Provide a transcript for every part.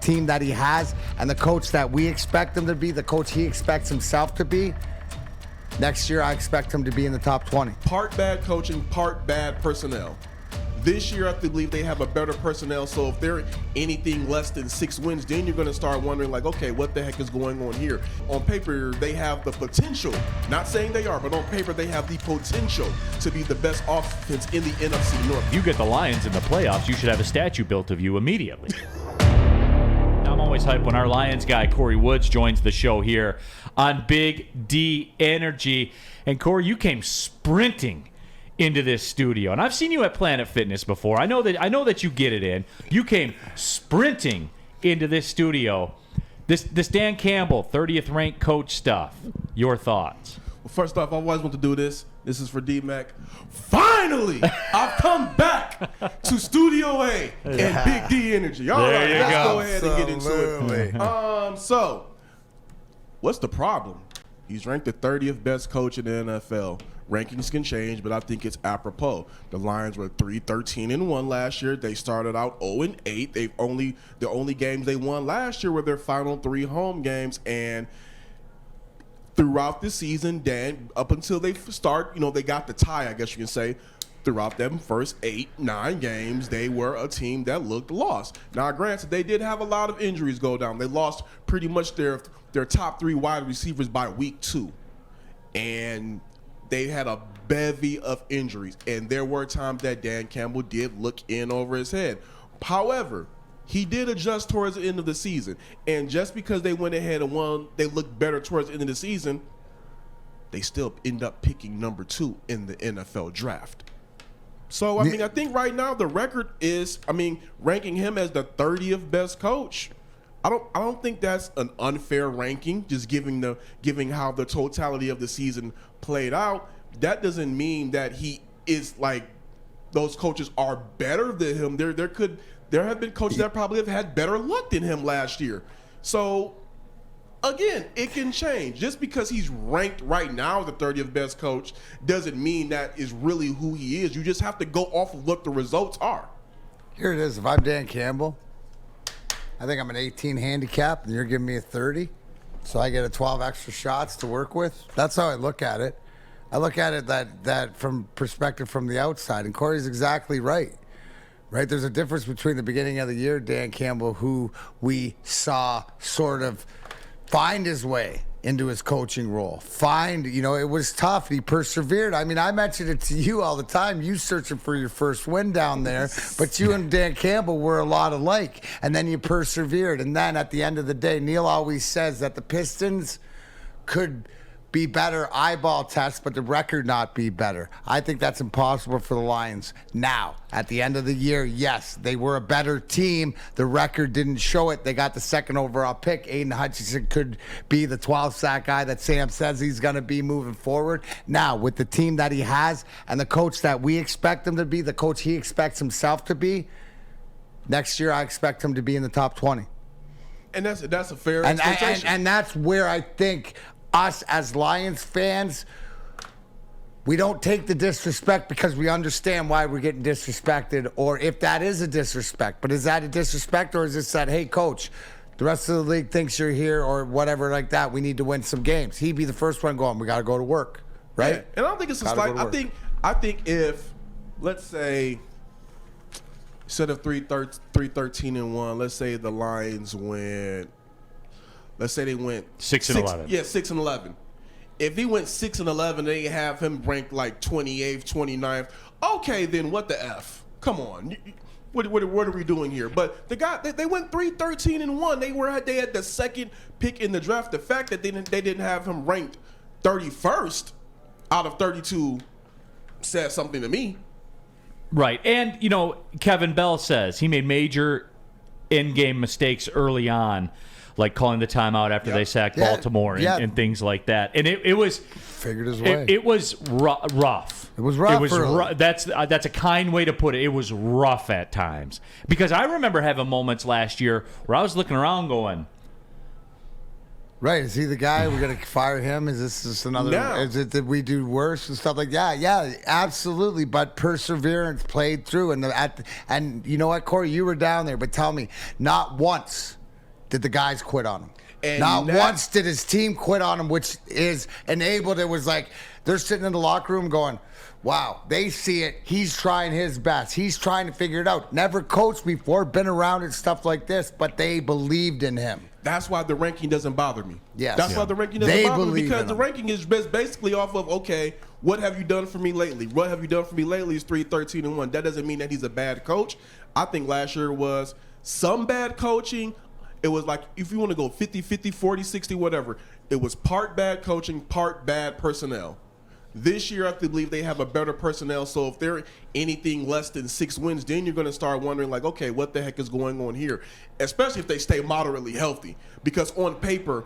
team that he has and the coach that we expect him to be, the coach he expects himself to be, next year I expect him to be in the top 20. Part bad coaching, part bad personnel. This year, I believe they have a better personnel, so if they're anything less than 6 wins, then you're going to start wondering, like, okay, what the heck is going on here? On paper, they have the potential, not saying they are, but on paper, they have the potential to be the best offense in the NFC North. If you get the Lions in the playoffs, you should have a statue built of you immediately. I'm always hyped when our Lions guy, Corey Woods, joins the show here on Big D Energy. And, Corey, you came sprinting into this studio, and I've seen you at Planet Fitness before. I know that you get it in. You came sprinting into this studio. This Dan Campbell 30th ranked coach stuff. Your thoughts? Well, first off, I always want to do this. This is for D-Mac. Finally, I've come back to Studio A and Big D Energy. All right, let's go ahead and get into it. So, what's the problem? He's ranked the 30th best coach in the NFL. Rankings can change, but I think it's apropos. The Lions were 3-13-1 last year. They started out 0-8. The only games they won last year were their final 3 home games, and throughout the season, Dan, up until they start, they got the tie, I guess you can say. Throughout them first 8-9 games, they were a team that looked lost. Now, granted, they did have a lot of injuries go down. They lost pretty much their top 3 wide receivers by week 2, and they had a bevy of injuries, and there were times that Dan Campbell did look in over his head. However, he did adjust towards the end of the season, and just because they went ahead and won, they looked better towards the end of the season, they still end up picking number 2 in the NFL draft. So, I think right now the record is, ranking him as the 30th best coach. I don't think that's an unfair ranking, just giving how the totality of the season played out. That doesn't mean that he is like those coaches are better than him. There have been coaches that probably have had better luck than him last year. So again, it can change. Just because he's ranked right now the 30th best coach doesn't mean that is really who he is. You just have to go off of what the results are. Here it is. If I'm Dan Campbell, I think I'm an 18 handicap, and you're giving me a 30, so I get a 12 extra shots to work with. That's how I look at it. I look at it that from perspective from the outside, and Corey's exactly right. Right? There's a difference between the beginning of the year, Dan Campbell, who we saw sort of find his way into his coaching role. It was tough. He persevered. I mentioned it to you all the time. You searching for your first win down there, but you and Dan Campbell were a lot alike, and then you persevered. And then at the end of the day, Neil always says that the Pistons could be better eyeball tests, but the record not be better. I think that's impossible for the Lions. Now, at the end of the year, yes, they were a better team. The record didn't show it. They got the 2nd overall pick. Aiden Hutchinson could be the 12th sack guy that Sam says he's going to be moving forward. Now, with the team that he has and the coach that we expect him to be, the coach he expects himself to be, next year I expect him to be in the top 20. And that's a fair expectation. And that's where I think us as Lions fans, we don't take the disrespect because we understand why we're getting disrespected, or if that is a disrespect. But is that a disrespect, or is it that, hey, coach, the rest of the league thinks you're here, or whatever like that, we need to win some games? He'd be the first one going, we got to go to work, right? Yeah. And I don't think it's a slight. I think if, let's say, instead of 3-13-1, let's say the Lions went. Let's say they went 6-11. Yeah, 6-11. If he went 6-11, they have him ranked like 28th, 29th. Okay, then what the F? Come on. What are we doing here? But the guy, they went 3-13-1. They had the 2nd pick in the draft. The fact that they didn't have him ranked 31st out of 32 says something to me. Right. And, Kevin Bell says he made major in-game mistakes early on, like calling the timeout after they sacked Baltimore and things like that. And it was figured his way. It was rough. It was rough. It was rough. That's a kind way to put it. It was rough at times, because I remember having moments last year where I was looking around going, right, is he the guy? We're going to fire him? Is this just another? No. Is it that we do worse and stuff like that? Yeah, absolutely. But perseverance played through. And you know what, Corey? You were down there, but tell me, not once did the guys quit on him. And Not once did his team quit on him, which is enabled. It was like they're sitting in the locker room going, wow, they see it. He's trying his best. He's trying to figure it out. Never coached before, been around and stuff like this, but they believed in him. That's why the ranking doesn't bother me. Yes. That's why the ranking doesn't They bother me, believe because in the him. ranking is basically off of, okay, what have you done for me lately? What have you done for me lately is 3-13-1. That doesn't mean that he's a bad coach. I think last year was some bad coaching. It was like, if you want to go 50-50, 40-60, whatever, it was part bad coaching, part bad personnel. This year, I believe they have a better personnel. So if they're anything less than 6 wins, then you're going to start wondering, like, okay, what the heck is going on here? Especially if they stay moderately healthy, because on paper,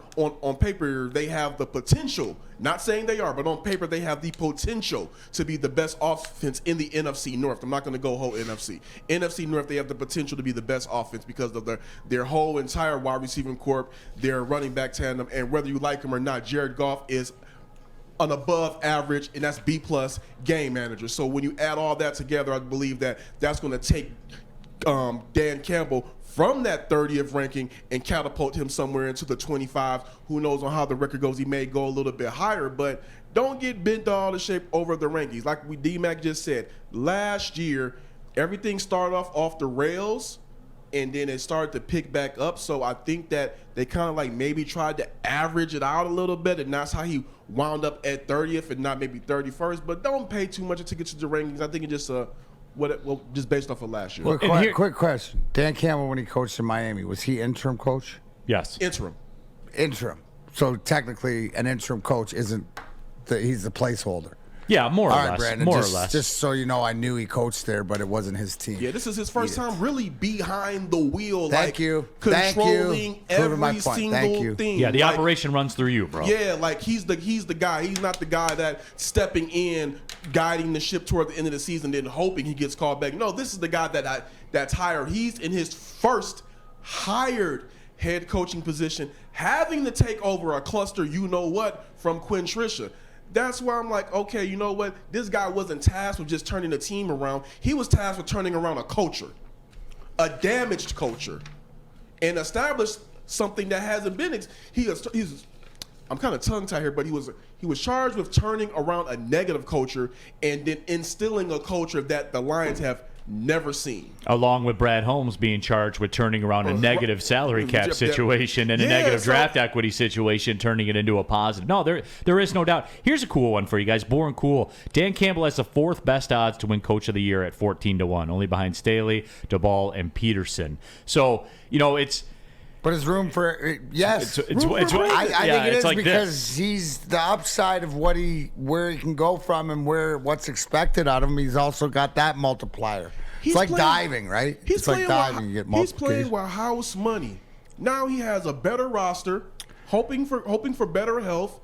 they have the potential. Not saying they are, but on paper they have the potential to be the best offense in the NFC North. I'm not going to go whole NFC. NFC North, they have the potential to be the best offense because of their whole entire wide receiving corps, their running back tandem, and whether you like him or not, Jared Goff is an above average, and that's B+ game manager. So when you add all that together, I believe that that's going to take Dan Campbell from that 30th ranking and catapult him somewhere into the 25. Who knows on how the record goes? He may go a little bit higher, but don't get bent all the shape over the rankings. Like D-Mac just said, last year, everything started off the rails, and then it started to pick back up. So I think that they kind of like maybe tried to average it out a little bit, and that's how he wound up at 30th and not maybe 31st. But don't pay too much attention to the rankings. I think it's just just based off of last year. Well, quick question. Dan Campbell, when he coached in Miami, was he interim coach? Yes. Interim. So technically an interim coach isn't he's the placeholder. Yeah, more or All less. right, Brandon, More or less. Just so you know, I knew he coached there, but it wasn't his team. Yeah, this is his first time really behind the wheel. Thank like you. Controlling Proving my every point. single Thank you. thing. Yeah, the Like, operation runs through you, bro. Yeah, like he's the guy. He's not the guy that stepping in, guiding the ship toward the end of the season, then hoping he gets called back. No, this is the guy that's hired. He's in his first hired head coaching position, having to take over a cluster, you know what, from Quinn Trisha. That's why I'm like, okay, you know what? This guy wasn't tasked with just turning the team around. He was tasked with turning around a culture, a damaged culture, and establish something that hasn't been. I'm kind of tongue-tied here, but he was charged with turning around a negative culture and then instilling a culture that the Lions have never seen. Along with Brad Holmes being charged with turning around a negative salary cap situation and a negative draft equity situation, turning it into a positive. No, there is no doubt. Here's a cool one for you guys. Boring cool. Dan Campbell has the 4th best odds to win Coach of the Year at 14-1, only behind Staley, DeBall, and Peterson. So, you know, it's... But there's room for yes. I think it is like because he's the upside of where he can go from and what's expected out of him. He's also got that multiplier. It's like diving, right? It's like diving. You get multiplication. He's playing with house money. Now he has a better roster, hoping for better health.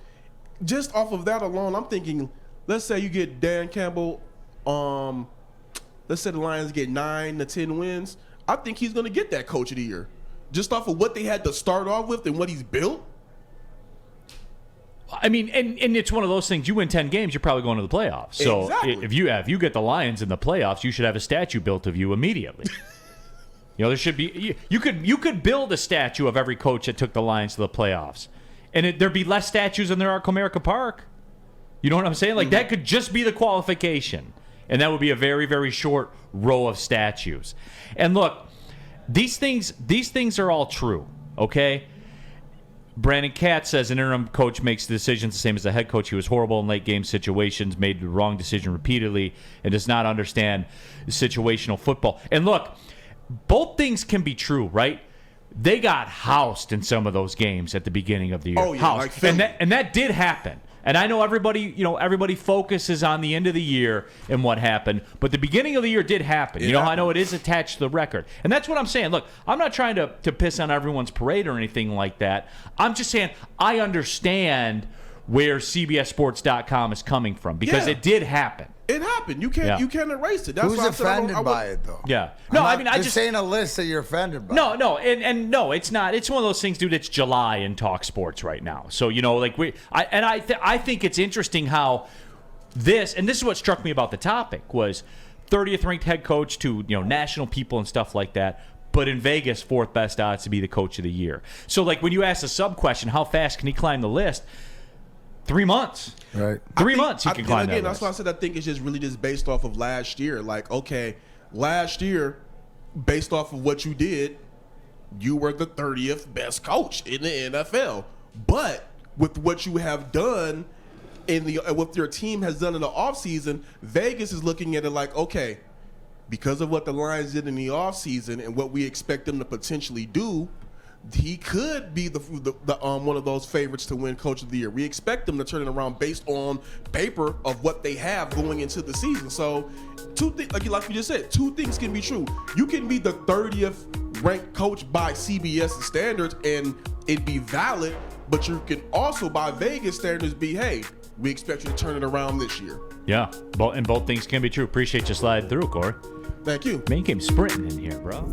Just off of that alone, I'm thinking, let's say you get Dan Campbell. Let's say the Lions get 9 to 10 wins. I think he's going to get that Coach of the Year. Just off of what they had to start off with and what he's built? I mean, and it's one of those things. You win 10 games, you're probably going to the playoffs. So exactly. if you get the Lions in the playoffs, you should have a statue built of you immediately. You know, there should be you could build a statue of every coach that took the Lions to the playoffs, and there'd be less statues than there are at Comerica Park. You know what I'm saying? Like that could just be the qualification, and that would be a very, very short row of statues. And look. These things are all true, okay? Brandon Katz says an interim coach makes decisions the same as a head coach. He was horrible in late game situations, made the wrong decision repeatedly, and does not understand situational football. And look, both things can be true, right? They got housed in some of those games at the beginning of the year. Oh, yeah, housed. And that did happen. And I know everybody focuses on the end of the year and what happened, but the beginning of the year did happen. You know, I know it is attached to the record. And that's what I'm saying. Look, I'm not trying to piss on everyone's parade or anything like that. I'm just saying I understand where CBSSports.com is coming from because it did happen. It happened. You can't erase it. That's Who's why offended by it, though? Yeah. No, I mean, I just saying a list that you're offended by. No, and no, it's not. It's one of those things, dude. It's July in talk sports right now. So you know, like I think it's interesting how this is what struck me about the topic was 30th ranked head coach to national people and stuff like that. but in Vegas, 4th best odds to be the coach of the year. So, like, when you ask the sub question, how fast can he climb the list? 3 months. Right. 3 months he can climb that list. That's why I said I think it's just really just based off of last year. Like, okay, last year, based off of what you did, you were the 30th best coach in the NFL. But with what you have done what your team has done in the offseason, Vegas is looking at it like, okay, because of what the Lions did in the offseason and what we expect them to potentially do, he could be the one of those favorites to win Coach of the Year. We expect them to turn it around based on paper of what they have going into the season. So, like you just said, 2 things can be true. You can be the 30th ranked coach by CBS standards and it be valid, but you can also, by Vegas standards, be, hey, we expect you to turn it around this year. Yeah, and both things can be true. Appreciate you sliding through, Corey. Thank you. Man, you came sprinting in here, bro.